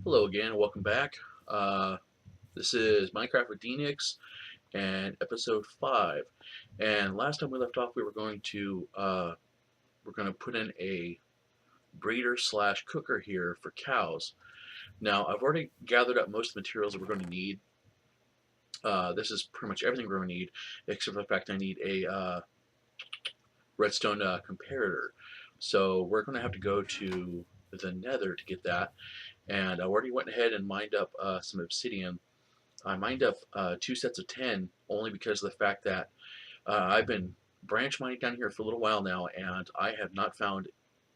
Hello again, welcome back. This is Minecraft with Dnicks and episode 5. And last time we left off, we're going to put in a breeder slash cooker here for cows. Now I've already gathered up most of the materials that we're going to need. This is pretty much everything we're going to need, except for the fact I need a redstone comparator. So we're going to have to go to the Nether to get that. And I already went ahead and mined up some obsidian. I mined up 2 sets of 10 only because of the fact that I've been branch mining down here for a little while now, and I have not found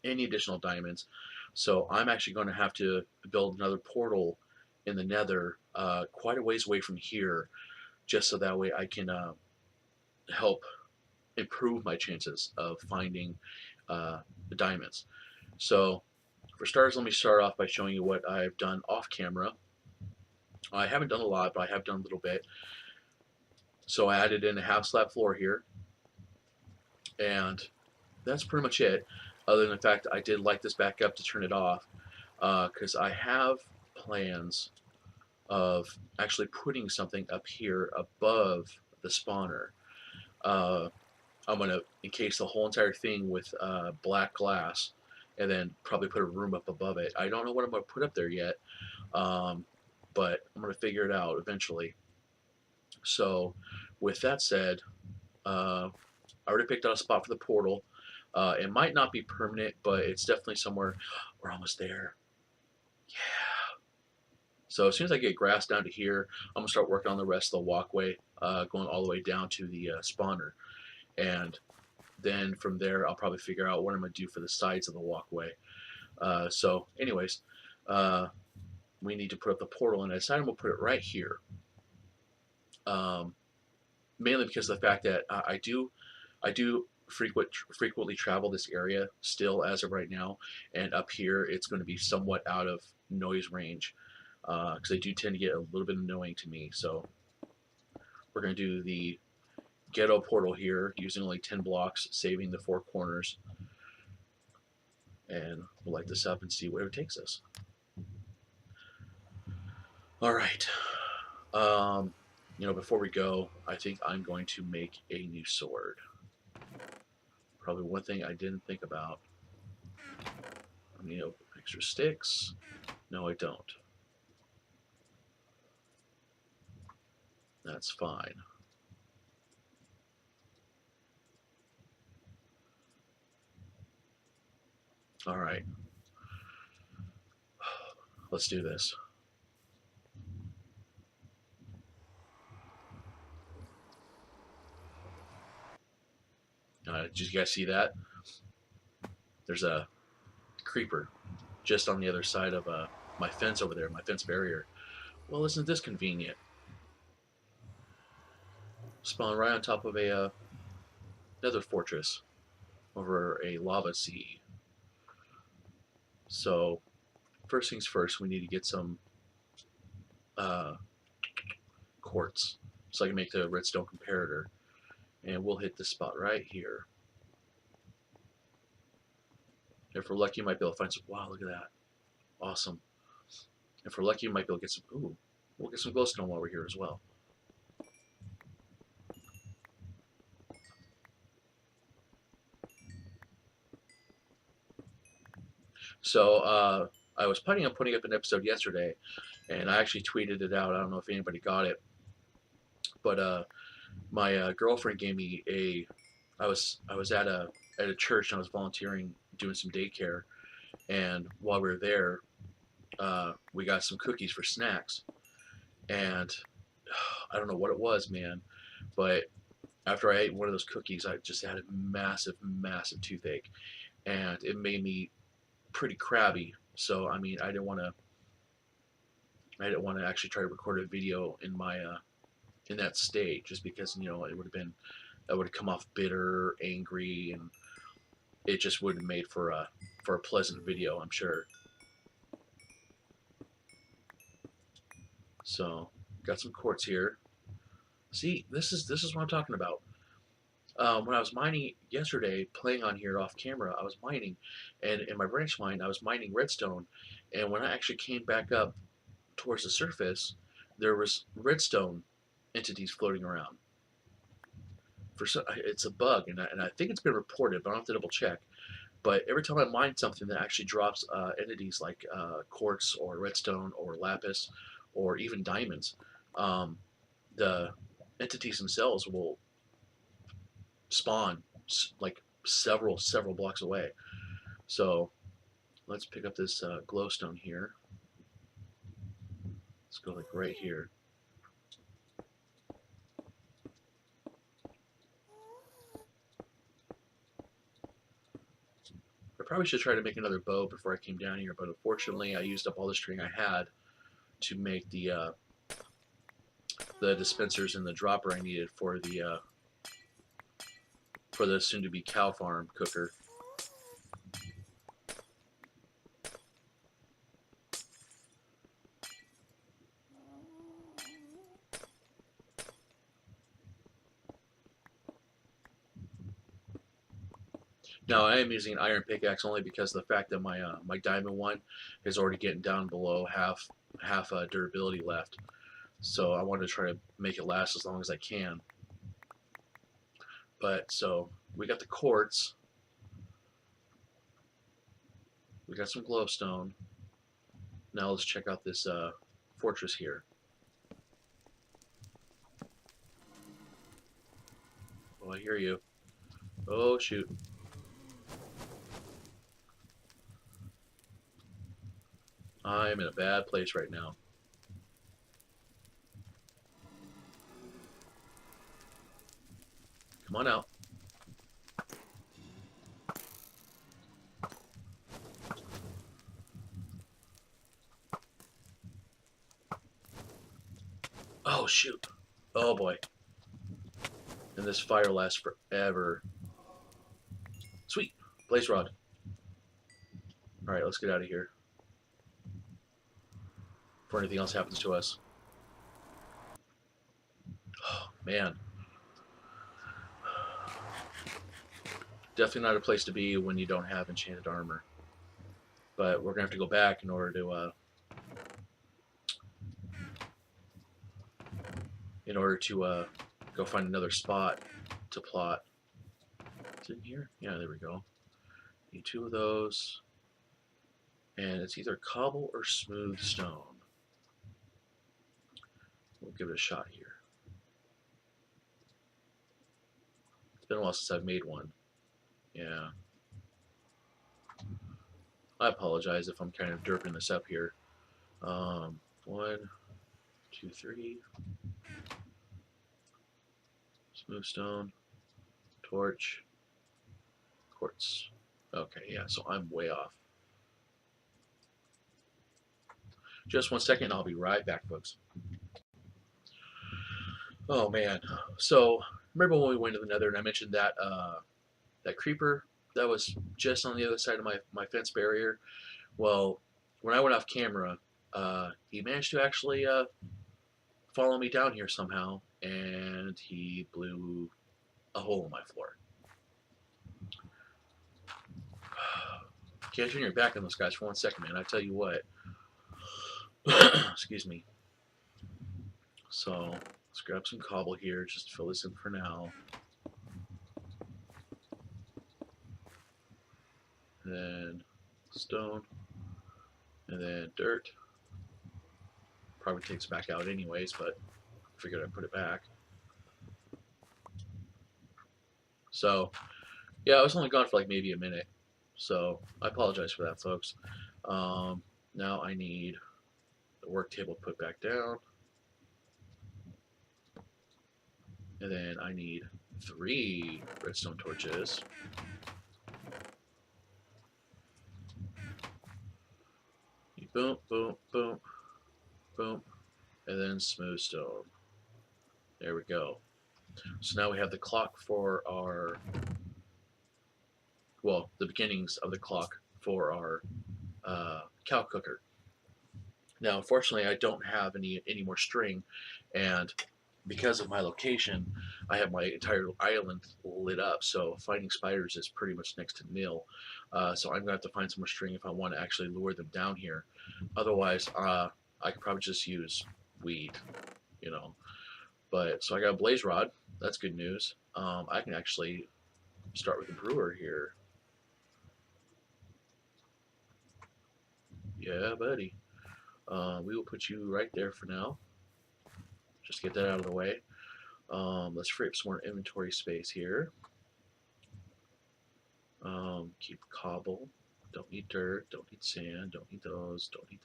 any additional diamonds. So I'm actually going to have to build another portal in the Nether quite a ways away from here, just so that way I can help improve my chances of finding the diamonds. So for starters, let me start off by showing you what I've done off camera. I haven't done a lot, but I have done a little bit. So I added in a half slab floor here, and that's pretty much it. Other than the fact I did light this back up to turn it off, because I have plans of actually putting something up here above the spawner. I'm going to encase the whole entire thing with black glass, and then probably put a room up above it. I don't know what I'm going to put up there yet, but I'm going to figure it out eventually. So with that said, I already picked out a spot for the portal. It might not be permanent, but it's definitely somewhere. We're almost there. Yeah. So as soon as I get grass down to here, I'm going to start working on the rest of the walkway, going all the way down to the spawner. And then from there, I'll probably figure out what I'm going to do for the sides of the walkway. So anyways, we need to put up the portal, and I decided I'm going to put it right here. Mainly because of the fact that I do frequently travel this area still as of right now, and up here it's going to be somewhat out of noise range because they do tend to get a little bit annoying to me. So we're going to do the ghetto portal here using only 10 blocks, saving the 4 corners, and we'll light this up and see where it takes us. All right. Before we go, I think I'm going to make a new sword. Probably one thing I didn't think about. I need extra sticks. No, I don't. That's fine. All right. Let's do this. Did you guys see that? There's a creeper just on the other side of my fence over there, my fence barrier. Well, isn't this convenient? Spawn right on top of a nether fortress over a lava sea. So, first things first, we need to get some quartz so I can make the redstone comparator. And we'll hit this spot right here. If we're lucky, you might be able to find some. Wow, look at that. Awesome. If we're lucky, you might be able to get some. Ooh, we'll get some glowstone while we're here as well. So I was planning on putting up an episode yesterday, and I actually tweeted it out. I don't know if anybody got it, but my girlfriend gave me a. I was at a church and I was volunteering doing some daycare, and while we were there, we got some cookies for snacks, and I don't know what it was, man, but after I ate one of those cookies, I just had a massive, massive toothache, and it made me pretty crabby. So I mean, I didn't want to actually try to record a video in my in that state, just because it would have been I would have come off bitter, angry, and it just wouldn't have made for a pleasant video, I'm sure. So got some quartz here. See, this is what I'm talking about. When I was mining yesterday, playing on here off camera, I was mining, and in my branch mine, I was mining redstone, And when I actually came back up towards the surface, there was redstone entities floating around. It's a bug, and I think it's been reported, but I'll have to double check. But every time I mine something that actually drops entities like quartz or redstone or lapis or even diamonds, um, the entities themselves will spawn like several blocks away. So let's pick up this glowstone here. Let's go like right here. I probably should try to make another bow before I came down here, but unfortunately I used up all the string I had to make the dispensers and the dropper I needed for the soon-to-be cow farm cooker. Now I am using an iron pickaxe only because of the fact that my diamond one is already getting down below half durability left. So I wanted to try to make it last as long as I can. But so we got the quartz, we got some glowstone. Now let's check out this fortress here. Oh, I hear you. Oh shoot. I'm in a bad place right now. Come on out. Oh shoot. Oh boy. And this fire lasts forever. Sweet. Blaze rod. Alright, let's get out of here before anything else happens to us. Oh, man. Definitely not a place to be when you don't have enchanted armor. But we're going to have to go back in order to go find another spot to plot. Is it in here? Yeah, there we go. Need 2 of those. And it's either cobble or smooth stone. We'll give it a shot here. It's been a while since I've made one. Yeah. I apologize if I'm kind of derping this up here. 1, 2, 3. Smooth stone. Torch. Quartz. Okay, yeah, so I'm way off. Just 1 second, I'll be right back, folks. Oh man, so remember when we went to the Nether and I mentioned that that creeper that was just on the other side of my fence barrier? Well, when I went off camera, he managed to actually follow me down here somehow, and he blew a hole in my floor. Can't turn your back on those guys for 1 second, man. I tell you what. Excuse me. So let's grab some cobble here just to fill this in for now. And then stone. And then dirt. Probably takes back out anyways, but I figured I'd put it back. So, yeah, I was only gone for like maybe a minute. So, I apologize for that, folks. Now I need the work table put back down. And then I need 3 redstone torches. Boom, boom, boom, boom. And then smooth stone. There we go. So now we have the clock for our, well, the beginnings of the clock for our cow cooker. Now, unfortunately, I don't have any more string, and because of my location, I have my entire island lit up. So finding spiders is pretty much next to nil. So I'm gonna have to find some more string if I want to actually lure them down here. Otherwise, I could probably just use weed, you know. But so I got a blaze rod. That's good news. I can actually start with the brewer here. Yeah, buddy. We will put you right there for now. Just get that out of the way. Let's free up some more inventory space here. Keep cobble. Don't need dirt. Don't need sand. Don't need those. Don't need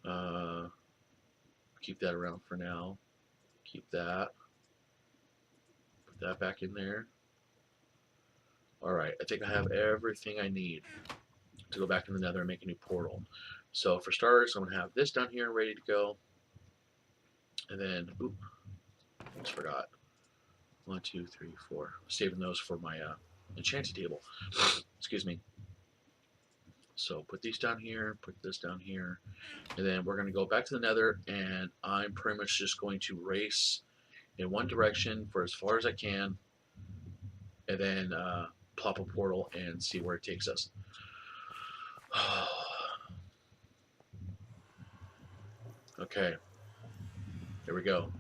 that. Keep that around for now. Keep that. Put that back in there. Alright, I think I have everything I need to go back in the nether and make a new portal. So for starters, I'm going to have this down here ready to go. And then, oop, almost forgot. 1, 2, 3, 4. Saving those for my enchanting table. Excuse me. So put these down here, put this down here, and then we're going to go back to the nether, and I'm pretty much just going to race in one direction for as far as I can, and then plop a portal and see where it takes us. Okay, here we go.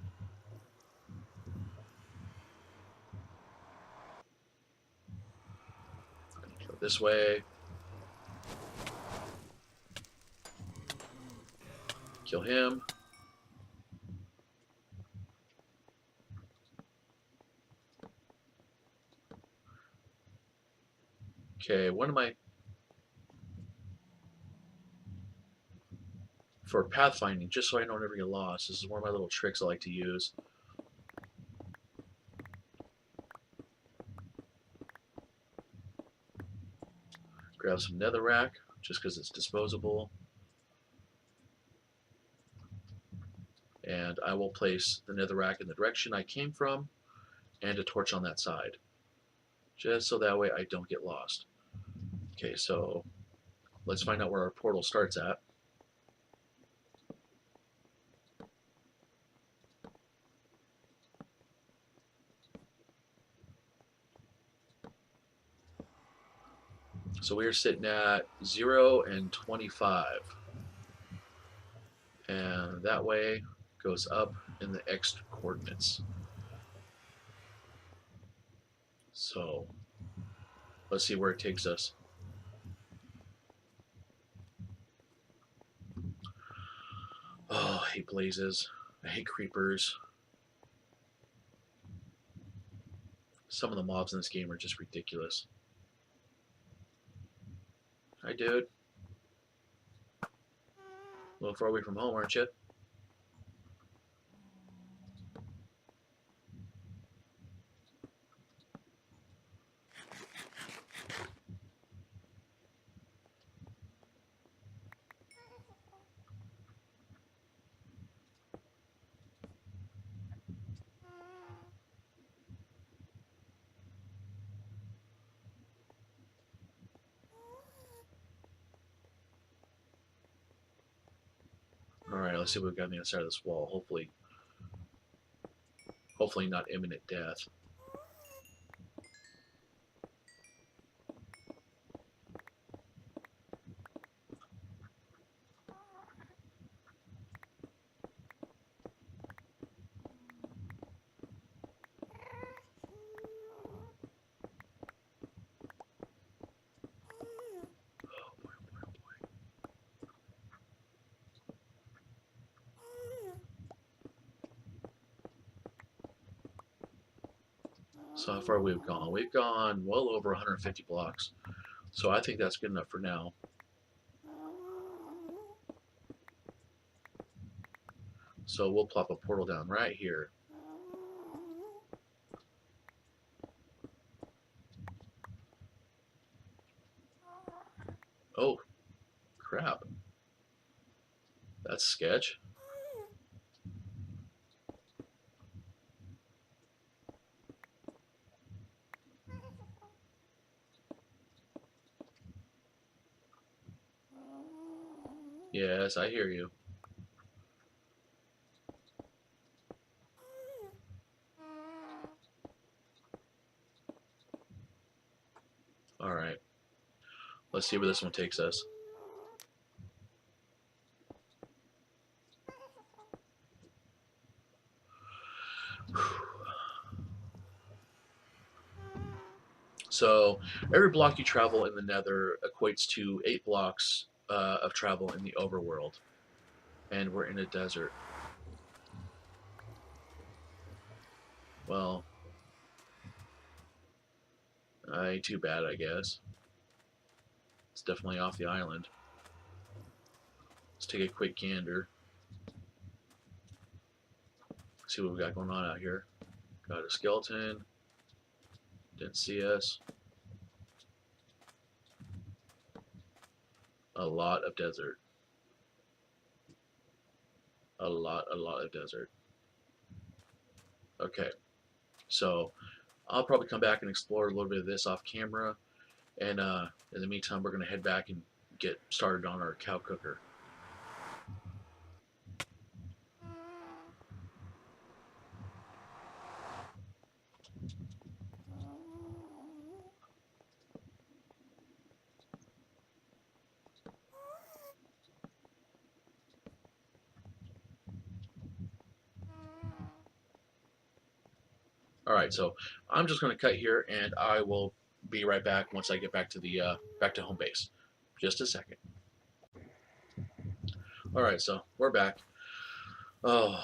Go this way. Kill him. Okay, one of my... For pathfinding, just so I don't ever get lost, this is one of my little tricks I like to use. Grab some netherrack, just because it's disposable. And I will place the netherrack in the direction I came from, and a torch on that side. Just so that way I don't get lost. Okay, so let's find out where our portal starts at. So we are sitting at 0 and 25. And that way goes up in the X coordinates. So let's see where it takes us. Oh, I hate blazes. I hate creepers. Some of the mobs in this game are just ridiculous. Hi, dude. A little far away from home, aren't you? Alright, let's see what we've got on the other side of this wall. Hopefully not imminent death. So how far we've gone? We've gone well over 150 blocks. So I think that's good enough for now. So we'll plop a portal down right here. Oh, crap. That's sketch. Yes, I hear you. Let's see where this one takes us. So every block you travel in the Nether equates to 8 blocks of travel in the overworld. And we're in a desert. Well, ain't too bad, I guess. It's definitely off the island. Let's take a quick gander. See what we got going on out here. Got a skeleton. Didn't see us. A lot of desert. A lot of desert. Okay, so I'll probably come back and explore a little bit of this off camera, and in the meantime, we're gonna head back and get started on our cow cooker. All right, so I'm just gonna cut here, and I will be right back once I get back to the back to home base. Just a second. All right, so we're back. Oh,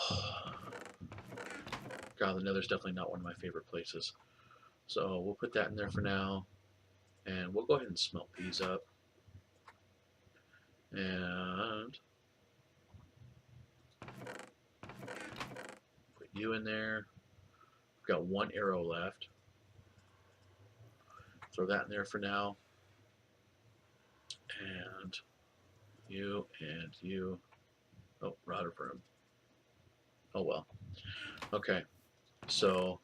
God, the Nether's definitely not one of my favorite places. So we'll put that in there for now, and we'll go ahead and smelt these up. And put you in there. We've got 1 arrow left. Throw that in there for now. And you and you. Oh, router room. Oh well. Okay, so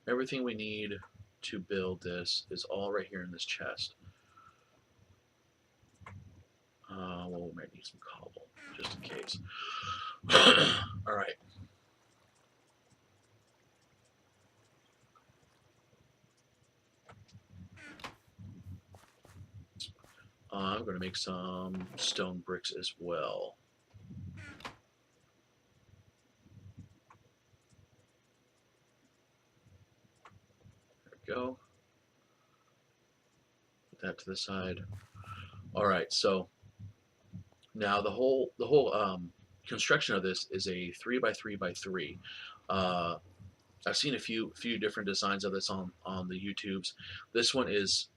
everything we need to build this is all right here in this chest. Well, we might need some cobble just in case. All right. I'm going to make some stone bricks as well. There we go. Put that to the side. All right, so now the whole construction of this is a 3x3x3. I've seen a few different designs of this on the YouTubes. This one is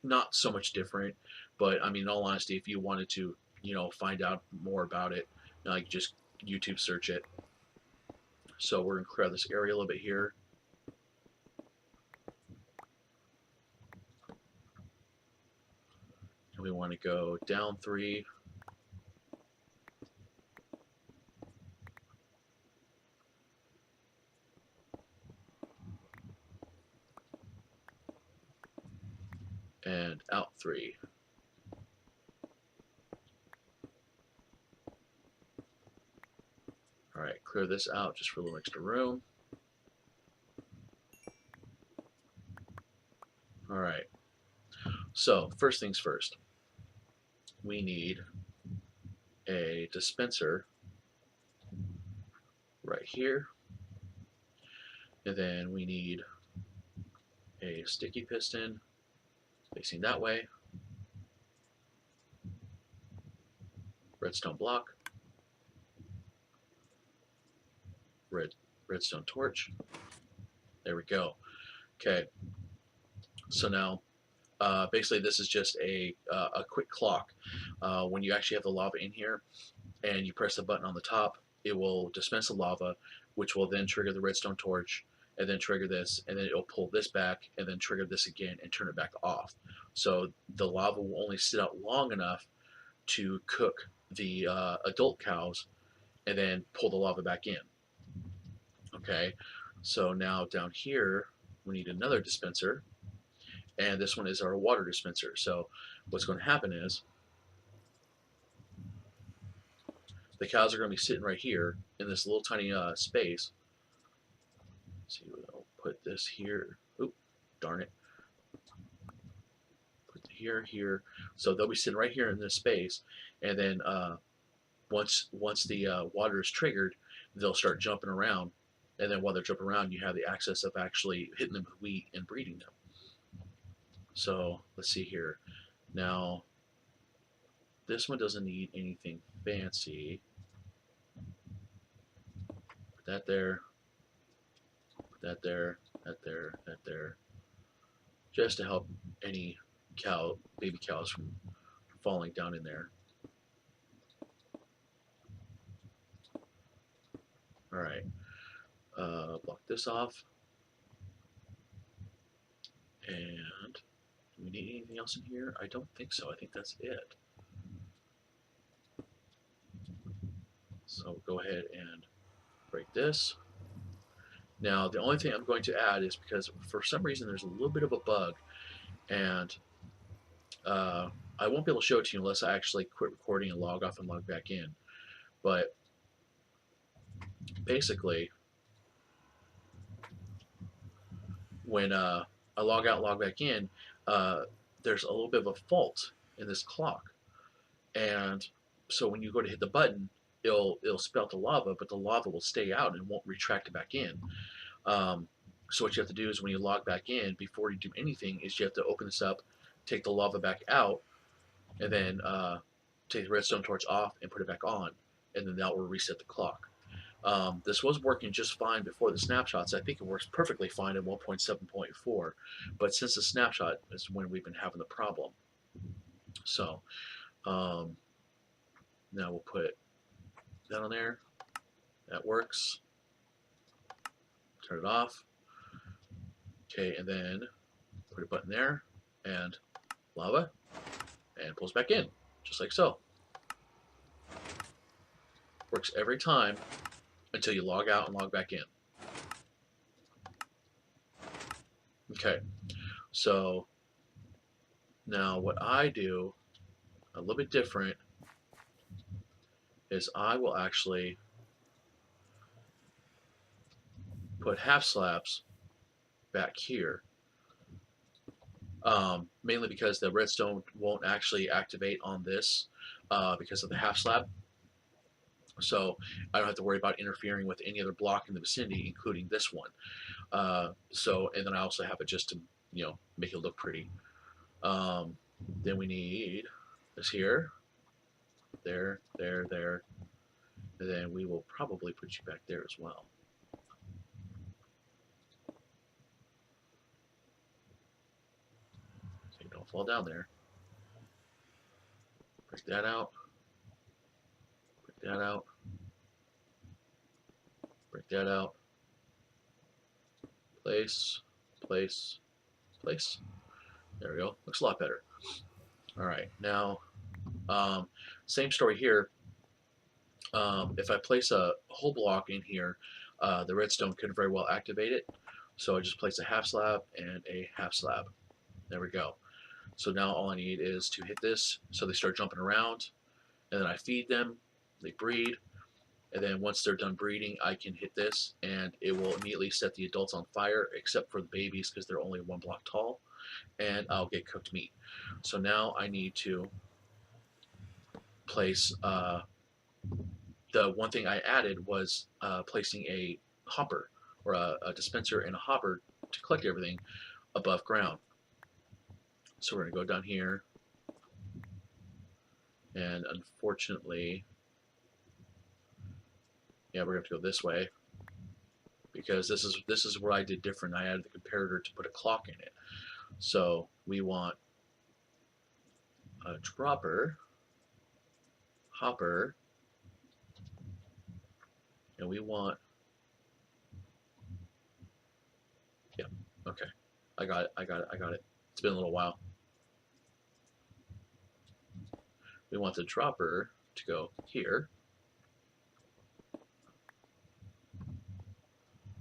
not so much different, but I mean, in all honesty, if you wanted to, find out more about it, you just YouTube search it. So we're gonna clear out this area a little bit here. And we want to go down 3. And out 3. All right, clear this out just for a little extra room. All right, so first things first, we need a dispenser right here, and then we need a sticky piston facing that way, redstone block, redstone torch. There we go. Okay, so now basically this is just a quick clock. When you actually have the lava in here and you press the button on the top, it will dispense the lava, which will then trigger the redstone torch, and then trigger this, and then it'll pull this back, and then trigger this again and turn it back off. So the lava will only sit out long enough to cook the adult cows, and then pull the lava back in. Okay, so now down here we need another dispenser, and this one is our water dispenser. So what's going to happen is the cows are going to be sitting right here in this little tiny space. Let's see, we'll put this here. Oop, darn it. here, here. So they'll be sitting right here in this space, and then once the water is triggered, they'll start jumping around, and then while they're jumping around, you have the access of actually hitting them with wheat and breeding them. So let's see here. Now this one doesn't need anything fancy. Put that there. Put that there. That there. That there. Just to help any baby cows from falling down in there. All right. Block this off. And do we need anything else in here? I don't think so. I think that's it. So go ahead and break this. Now, the only thing I'm going to add is because for some reason there's a little bit of a bug, and I won't be able to show it to you unless I actually quit recording and log off and log back in. But basically, when I log out and log back in, there's a little bit of a fault in this clock. And so when you go to hit the button, it'll spout the lava, but the lava will stay out and won't retract it back in. So what you have to do is when you log back in, before you do anything, is you have to open this up, take the lava back out, and then take the redstone torch off and put it back on, and then that will reset the clock. This was working just fine before the snapshots. I think it works perfectly fine at 1.7.4, but since the snapshot is when we've been having the problem. So now we'll put that on there. That works. Turn it off. Okay, and then put a button there, and lava, and pulls back in, just like so. Works every time until you log out and log back in. Okay, so now what I do, a little bit different, is I will actually put half slabs back here, mainly because the redstone won't actually activate on this because of the half slab. So I don't have to worry about interfering with any other block in the vicinity, including this one. And then I also have it just to, make it look pretty. Then we need this here, there, there, there, and then we will probably put you back there as well. So you don't fall down there. Break that out. Break that out. Break that out. Place, place, place. There we go. Looks a lot better. All right, now same story here. If I place a whole block in here, the redstone could very well activate it. So I just place a half slab and a half slab. There we go. So now all I need is to hit this so they start jumping around, and then I feed them, they breed, and then once they're done breeding, I can hit this and it will immediately set the adults on fire, except for the babies because they're only 1 block tall, and I'll get cooked meat. So now I need to place, the one thing I added was placing a hopper, or a dispenser and a hopper to collect everything above ground. So we're going to go down here, and unfortunately, yeah, we're going to have to go this way, because this is where I did different. I added the comparator to put a clock in it. So we want a dropper, hopper, and we want, yeah, okay, I got it. It's been a little while. We want the dropper to go here,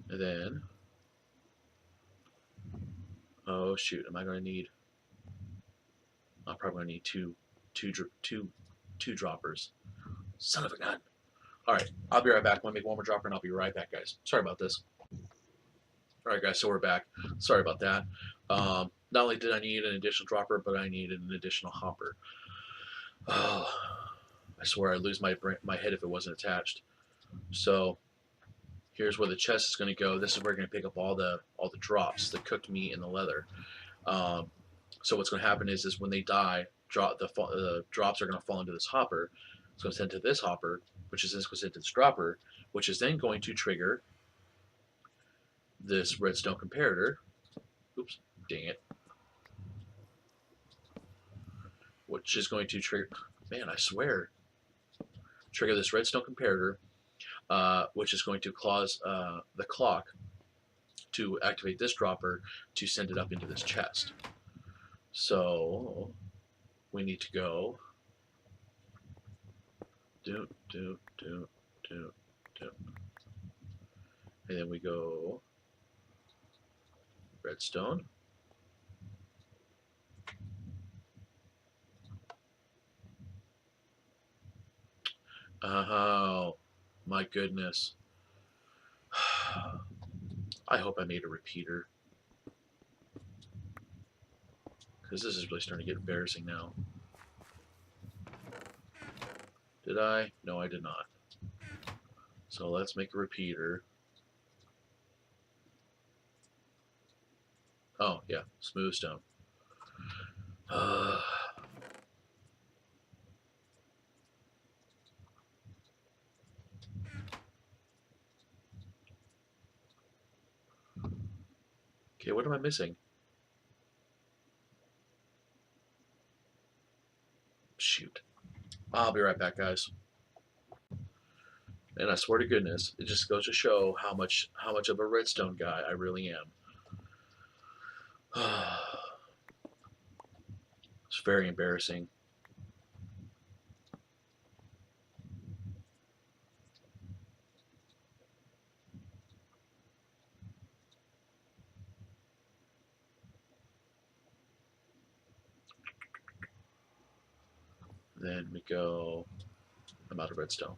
and then, oh shoot, am I going to need? I'm probably going to need two droppers. Son of a gun! All right, I'll be right back. I'm gonna make one more dropper, and I'll be right back, guys. Sorry about this. All right, guys, so we're back. Sorry about that. Not only did I need an additional dropper, but I needed an additional hopper. Oh, I swear I'd lose my head if it wasn't attached. So here's where the chest is going to go. This is where we're going to pick up all the drops, the cooked meat and the leather. Um, so what's going to happen is when they die, the drops are going to fall into this hopper. It's going to send to this hopper, which is then going to send to this dropper, which is then going to trigger this redstone comparator. Oops, dang it. Which is going to trigger. Man, I swear. Trigger this redstone comparator, which is going to cause the clock to activate this dropper to send it up into this chest. So we need to go do, and then we go redstone. Oh, my goodness. I hope I made a repeater, because this is really starting to get embarrassing now. Did I? No, I did not. So let's make a repeater. Oh, yeah, smooth stone. Okay, what am I missing? Shoot. I'll be right back, guys. And I swear to goodness, it just goes to show how much of a redstone guy I really am. It's very embarrassing. Then we go. I'm out of redstone.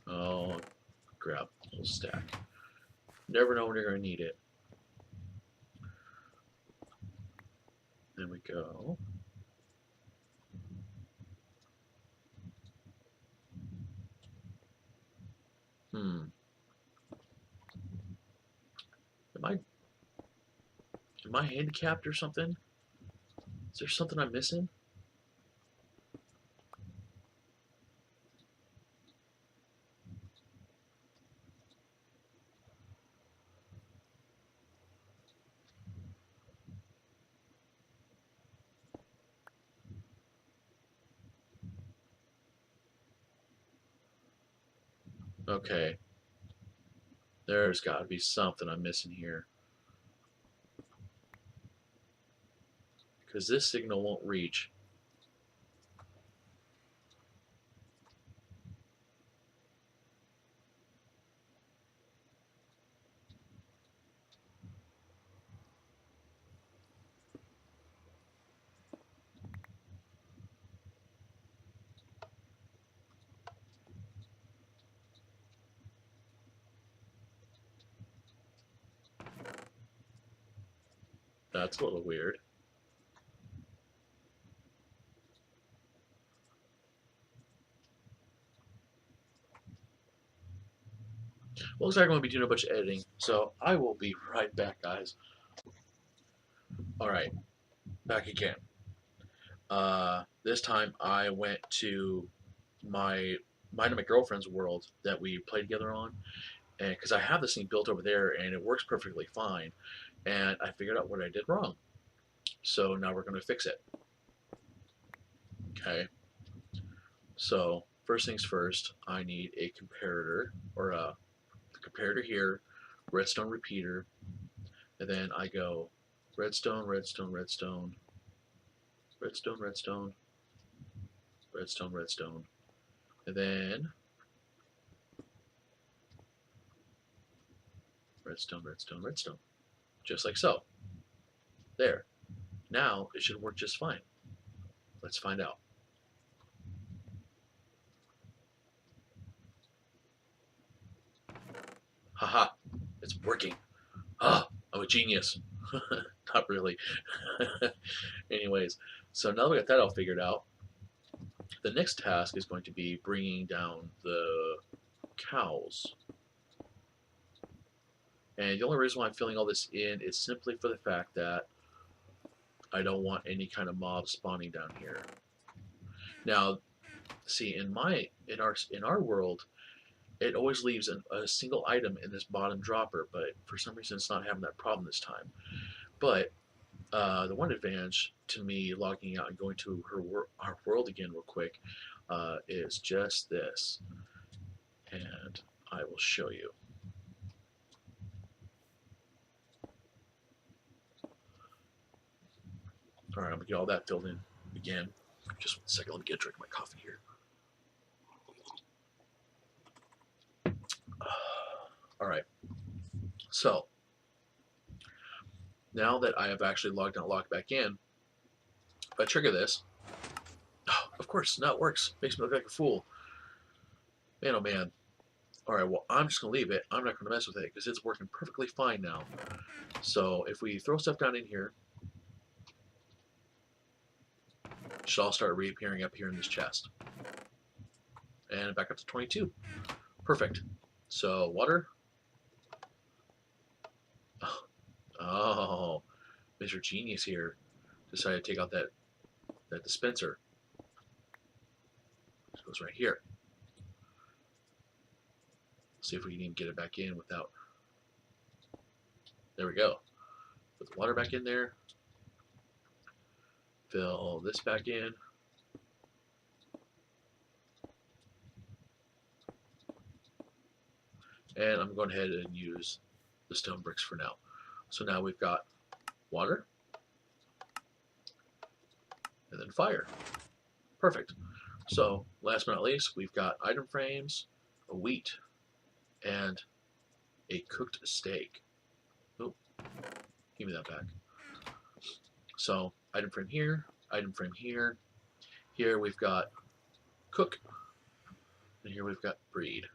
Oh, grab a whole stack. Never know when you're going to need it. Then we go. Am I handicapped or something? Is there something I'm missing? Okay. There's got to be something I'm missing here. Because this signal won't reach. That's a little weird. Well, looks like I'm going to be doing a bunch of editing, so I will be right back, guys. Alright, back again. This time I went to mine and my girlfriend's world that we play together on, and because I have this thing built over there and it works perfectly fine, and I figured out what I did wrong. So now we're going to fix it. Okay. So first things first, I need a comparator, or a comparator here, redstone repeater, and then I go redstone, redstone, redstone, redstone, redstone, redstone, redstone, and then redstone, redstone, redstone, just like so. There. Now it should work just fine. Let's find out. Haha, it's working. Ah, I'm a genius. Not really. Anyways, so now that we got that all figured out, the next task is going to be bringing down the cows. And the only reason why I'm filling all this in is simply for the fact that I don't want any kind of mob spawning down here. Now, see, in our world, it always leaves a single item in this bottom dropper, but for some reason it's not having that problem this time. But the one advantage to me logging out and going to our world again real quick is just this, and I will show you. All right, I'm gonna get all that filled in again. Just one second, let me get a drink of my coffee here. All right, so now that I have actually logged out, logged back in, if I trigger this, oh, of course, now it works. Makes me look like a fool. Man, oh man. All right, well, I'm just gonna leave it. I'm not gonna mess with it because it's working perfectly fine now. So if we throw stuff down in here, it should all start reappearing up here in this chest. And back up to 22. Perfect. So water. Oh, Mr. Genius here decided to take out that dispenser. It goes right here. See if we can even get it back in without. There we go. Put the water back in there. Fill this back in. And I'm going ahead and use the stone bricks for now. So now we've got water and then fire. Perfect. So last but not least, we've got item frames, a wheat, and a cooked steak. Oh, give me that back. So item frame here, item frame here. Here we've got cook, and here we've got breed.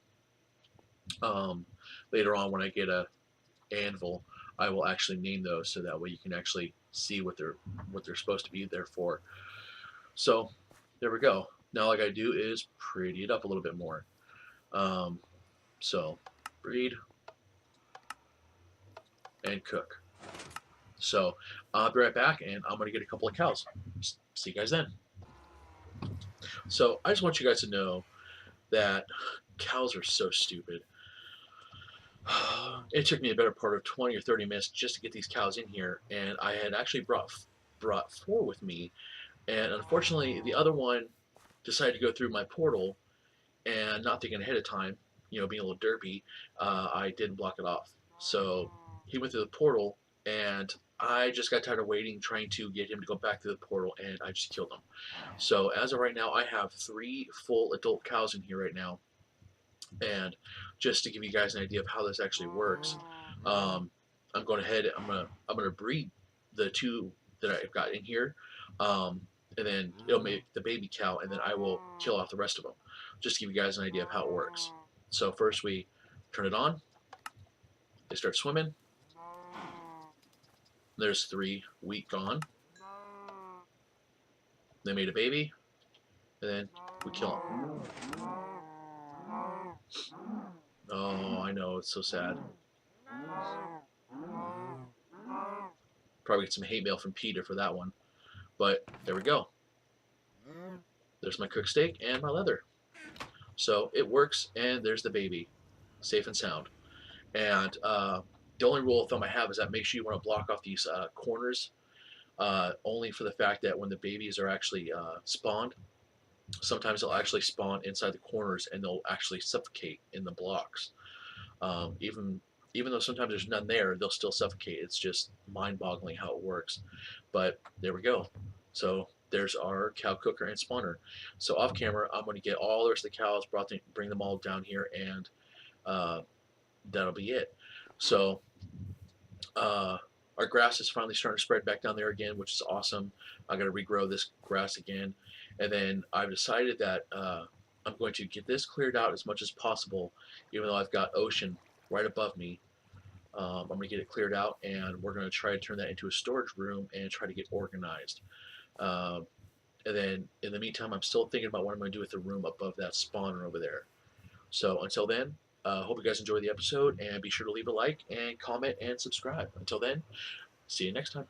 Later on, when I get a anvil, I will actually name those so that way you can actually see what they're supposed to be there for. So there we go. Now all I gotta do is pretty it up a little bit more. So breed and cook. So I'll be right back, and I'm gonna get a couple of cows. See you guys then. So I just want you guys to know that cows are so stupid. It took me a better part of 20 or 30 minutes just to get these cows in here, and I had actually brought 4 with me, and unfortunately the other one decided to go through my portal, and not thinking ahead of time, you know, being a little derpy, I didn't block it off. So he went through the portal, and I just got tired of waiting, trying to get him to go back through the portal, and I just killed him. So as of right now, I have 3 full adult cows in here right now. And just to give you guys an idea of how this actually works, I'm going ahead. I'm gonna breed the 2 that I've got in here, and then it'll make the baby cow, and then I will kill off the rest of them. Just to give you guys an idea of how it works. So first we turn it on. They start swimming. There's 3 wheat gone. They made a baby, and then we kill them. Oh, I know, it's so sad. Probably get some hate mail from Peter for that one. But there we go. There's my cooked steak and my leather. So it works, and there's the baby, safe and sound. And the only rule of thumb I have is that make sure you want to block off these corners, only for the fact that when the babies are actually spawned, sometimes they'll actually spawn inside the corners and they'll actually suffocate in the blocks. Even though sometimes there's none there, they'll still suffocate. It's just mind-boggling how it works. But there we go. So there's our cow cooker and spawner. So off camera, I'm going to get all the rest of the cows, bring them all down here, and that'll be it. So our grass is finally starting to spread back down there again, which is awesome. I got to regrow this grass again. And then I've decided that I'm going to get this cleared out as much as possible, even though I've got ocean right above me. I'm going to get it cleared out, and we're going to try to turn that into a storage room and try to get organized. Um, and then in the meantime, I'm still thinking about what I'm going to do with the room above that spawner over there. So until then, hope you guys enjoy the episode, and be sure to leave a like and comment and subscribe. Until then, see you next time.